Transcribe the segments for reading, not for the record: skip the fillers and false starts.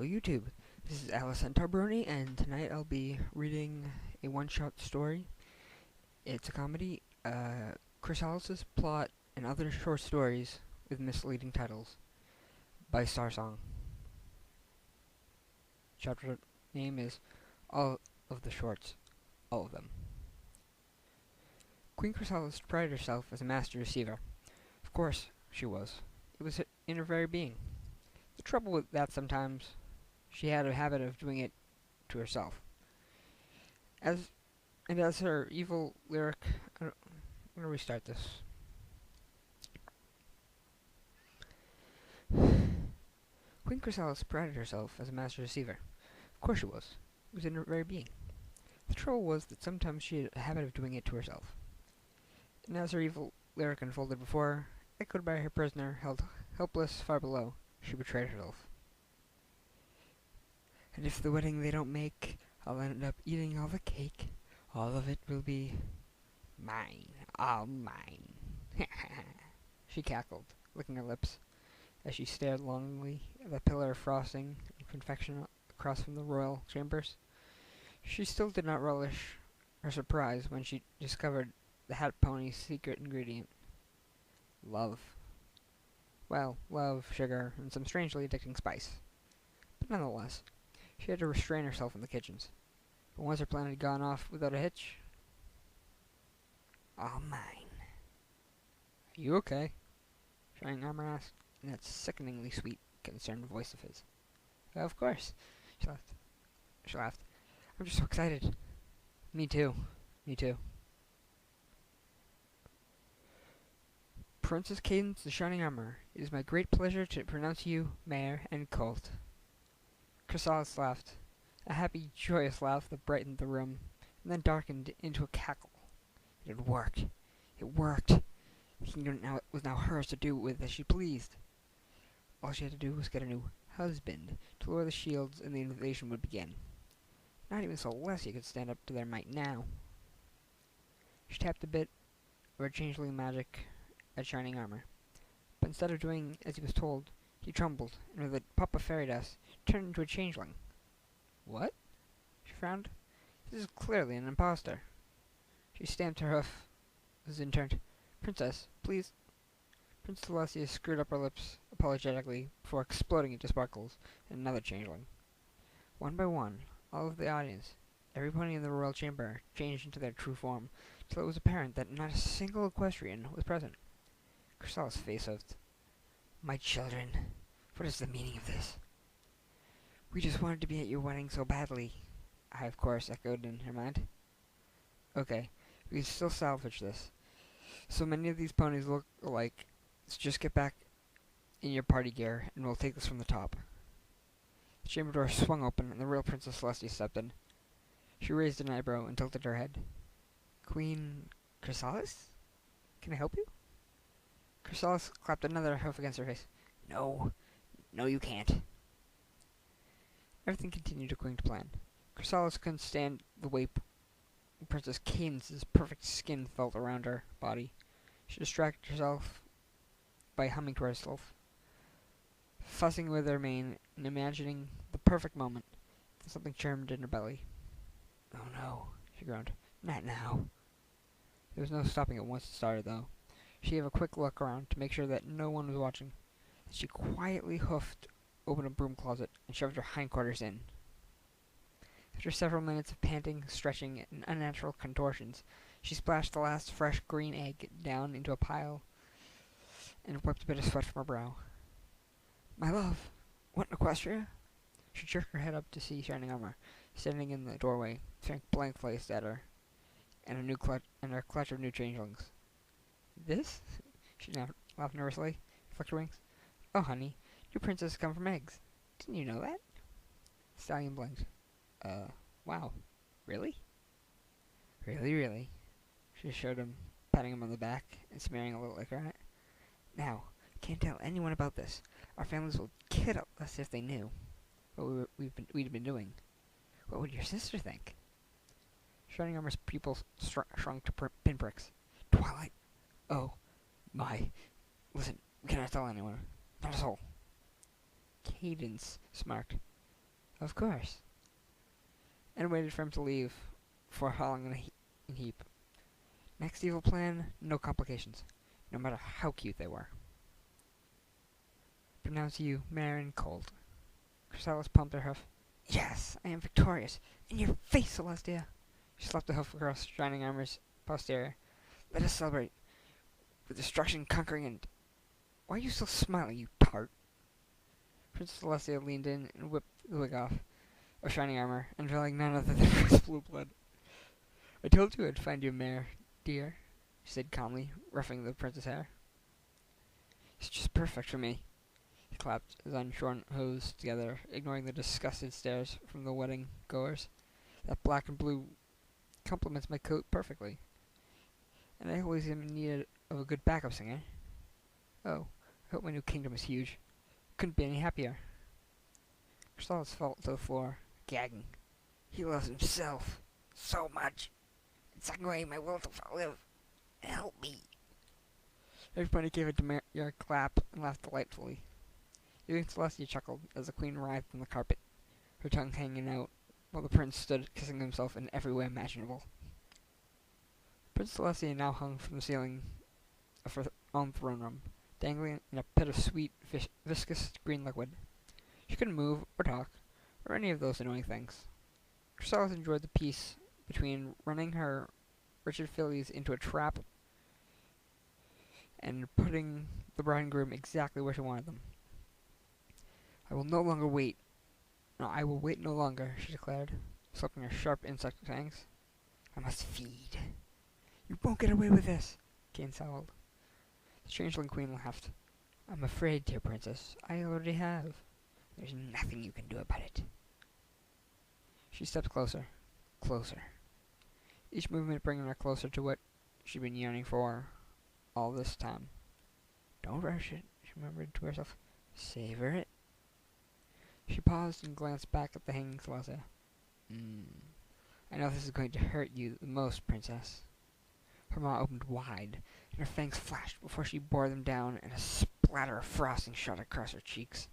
Hello YouTube, this is Allison Tarbroni, and tonight I'll be reading a one-shot story. It's a comedy, Chrysalis' plot, and other short stories with misleading titles by Starsong. Chapter name is All of the Shorts, all of them. Queen Chrysalis prided herself as a master deceiver. Of course she was. It was in her very being. The trouble with that sometimes, she had a habit of doing it to herself. As her evil lyric, I'm gonna restart this. Queen Chrysalis prided herself as a master deceiver. Of course she was. It was in her very being. The trouble was that sometimes she had a habit of doing it to herself. And as her evil lyric unfolded before her, echoed by her prisoner held helpless far below, she betrayed herself. And if the wedding they don't make, I'll end up eating all the cake. All of it will be mine, all mine. She cackled, licking her lips, as she stared longingly at the pillar of frosting and confection across from the royal chambers. She still did not relish her surprise when she discovered the hat pony's secret ingredient. Love. Well, love, sugar, and some strangely addicting spice. But nonetheless, she had to restrain herself in the kitchens. But once her plan had gone off without a hitch... All mine. Are you okay? Shining Armor asked, in that sickeningly sweet, concerned voice of his. Of course, she laughed. I'm just so excited. Me too. Me too. Princess Cadence the Shining Armor, it is my great pleasure to pronounce you Mayor and Colt. Chrysalis laughed, a happy, joyous laugh that brightened the room, and then darkened into a cackle. It had worked. It worked. The kingdom was now hers to do with as she pleased. All she had to do was get a new husband to lower the shields, and the invasion would begin. Not even Celestia could stand up to their might now. She tapped a bit of her changeling magic at Shining Armor, but instead of doing as he was told, he trembled, and with a puff of fairy dust, turned into a changeling. What? She frowned. This is clearly an impostor. She stamped her hoof, as in turned. Princess, please. Princess Celestia screwed up her lips apologetically before exploding into sparkles and another changeling. One by one, all of the audience, every pony in the royal chamber, changed into their true form, till it was apparent that not a single equestrian was present. Chrysalis' face huffed. My children, what is the meaning of this? We just wanted to be at your wedding so badly, I of course echoed in her mind. Okay, we can still salvage this. So many of these ponies look alike. Let's just get back in your party gear, and we'll take this from the top. The chamber door swung open, and the real Princess Celestia stepped in. She raised an eyebrow and tilted her head. Queen Chrysalis? Can I help you? Chrysalis clapped another hoof against her face. No. No, you can't. Everything continued according to plan. Chrysalis couldn't stand the way Princess Cadence's perfect skin felt around her body. She distracted herself by humming to herself, fussing with her mane and imagining the perfect moment. Then something churmed in her belly. Oh no, she groaned. Not now. There was no stopping it once it started, though. She gave a quick look around to make sure that no one was watching. Then she quietly hoofed open a broom closet and shoved her hindquarters in. After several minutes of panting, stretching, and unnatural contortions, she splashed the last fresh green egg down into a pile and wiped a bit of sweat from her brow. My love, what in Equestria? She jerked her head up to see Shining Armor, standing in the doorway, staring blank-faced at her, and her clutch of new changelings. This? She laughed nervously, flicked her wings. Oh, honey, your princesses come from eggs. Didn't you know that? The stallion blinked. Wow. Really? Really, really. She showed him, patting him on the back and smearing a little liquor on it. Now, can't tell anyone about this. Our families will kill us if they knew what we'd been doing. What would your sister think? Shining Armor's pupils shrunk to pinpricks. Twilight. Oh, my. Listen, we cannot tell anyone. Not a soul. Cadence smirked. Of course. And waited for him to leave before hauling in a heap. Next evil plan, no complications, no matter how cute they were. Pronounce you Marin Cold. Chrysalis pumped her hoof. Yes, I am victorious. In your face, Celestia. She slapped the hoof across Shining Armor's posterior. Let us celebrate. With destruction conquering and... Why are you still smiling, you tart? Princess Celestia leaned in and whipped the wig off of Shining Armor, unveiling none other than his blue blood. I told you I'd find you, Mare, dear, she said calmly, ruffling the princess' hair. It's just perfect for me. He clapped his unshorn hose together, ignoring the disgusted stares from the wedding goers. That black and blue complements my coat perfectly. And I always am in need of a good backup singer. Oh, I hope my new kingdom is huge. Couldn't be any happier. Chrysalis fell to the floor, gagging. He loves himself so much. It's sucking away my will to live. Help me. Everybody gave a demure clap and laughed delightfully. Even Celestia chuckled as the queen writhed on the carpet, her tongue hanging out, while the prince stood kissing himself in every way imaginable. Princess Celestia now hung from the ceiling of her own throne room, dangling in a pit of sweet, viscous green liquid. She couldn't move or talk, or any of those annoying things. Chrysalis enjoyed the peace between running her wretched fillies into a trap and putting the bride and groom exactly where she wanted them. I will wait no longer, she declared, slapping her sharp insect fangs. I must feed. You won't get away with this, Kane howled. The changeling queen laughed. I'm afraid, dear princess, I already have. There's nothing you can do about it. She stepped closer, closer. Each movement bringing her closer to what she'd been yearning for all this time. Don't rush it, she murmured to herself. Savor it. She paused and glanced back at the hanging Celestia. I know this is going to hurt you the most, princess. Her maw opened wide, and her fangs flashed before she bore them down, and a splatter of frosting shot across her cheeks.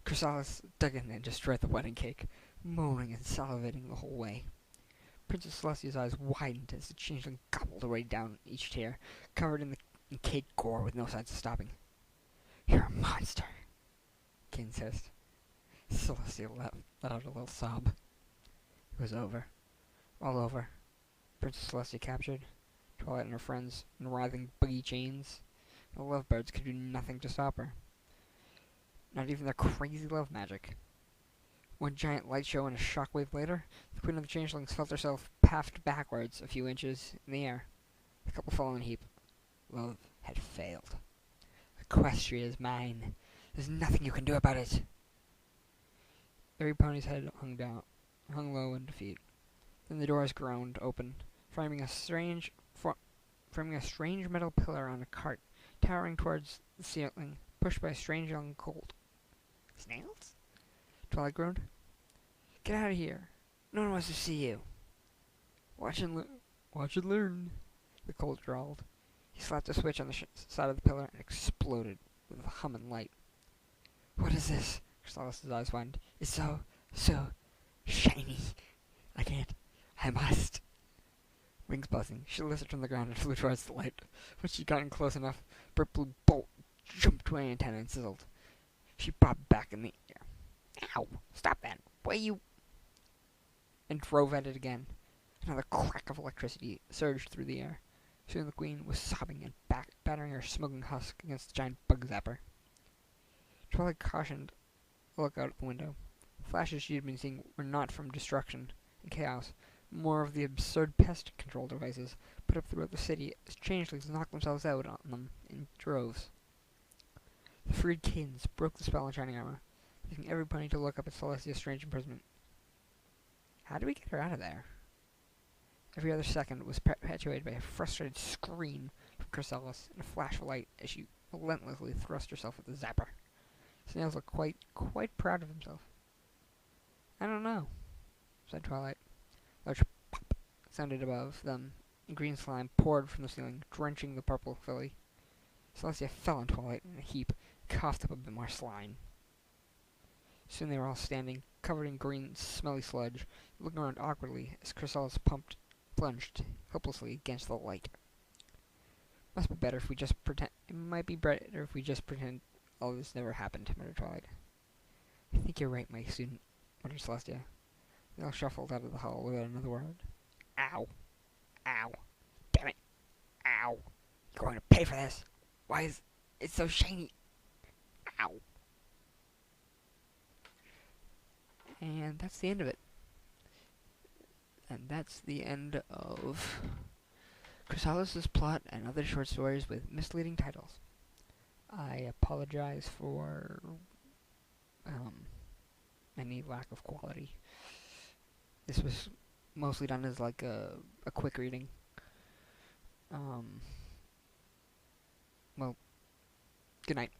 Chrysalis dug in and destroyed the wedding cake, moaning and salivating the whole way. Princess Celestia's eyes widened as the changeling gobbled away down each tear, covered in cake gore with no signs of stopping. You're a monster, Kane hissed. Celestia let out a little sob. It was over. All over. Princess Celestia captured, Twilight and her friends in writhing buggy chains. The lovebirds could do nothing to stop her. Not even their crazy love magic. One giant light show and a shockwave later, the Queen of the Changelings felt herself puffed backwards a few inches in the air. The couple fell in a heap. Love had failed. Equestria is mine. There's nothing you can do about it. Every pony's head hung low in defeat. Then the doors groaned open, framing a strange metal pillar on a cart, towering towards the ceiling, pushed by a strange young colt. Snails? Twilight groaned. Get out of here. No one wants to see you. Watch and learn, the colt drawled. He slapped a switch on the side of the pillar and exploded with a hum and light. What is this? Chrysalis's eyes widened. It's so shiny. I must. Wings buzzing, she lifted from the ground and flew towards the light. When she'd gotten close enough, a bright blue bolt jumped to an antenna and sizzled. She bobbed back in the air. Ow! Stop that! Why you... And drove at it again. Another crack of electricity surged through the air. Soon the queen was sobbing and battering her smoking husk against the giant bug zapper. Twilight cautioned to look out the window. The flashes she had been seeing were not from destruction and chaos, more of the absurd pest control devices put up throughout the city as changelings knocked themselves out on them in droves. The freed cadence broke the spell on Shining Armor, leaving every pony to look up at Celestia's strange imprisonment. How do we get her out of there? Every other second was perpetuated by a frustrated scream from Chrysalis and a flash of light as she relentlessly thrust herself at the zapper. Snails looked quite proud of himself. I don't know, said Twilight. Large pop sounded above them, and green slime poured from the ceiling, drenching the purple filly. Celestia fell on Twilight in a heap, coughed up a bit more slime. Soon they were all standing covered in green, smelly sludge, looking around awkwardly as Chrysalis plunged helplessly against the light. Must be better if we just pretend. It might be better if we just pretend all this never happened, muttered Twilight. I think you're right, my student, muttered Celestia. They all shuffled out of the hall without another word. Ow. Ow. Damn it. Ow. You're going to pay for this. Why is it so shiny? Ow. And that's the end of it. And that's the end of Chrysalis' plot and other short stories with misleading titles. I apologize for any lack of quality. This was mostly done as like a quick reading. Well, good night.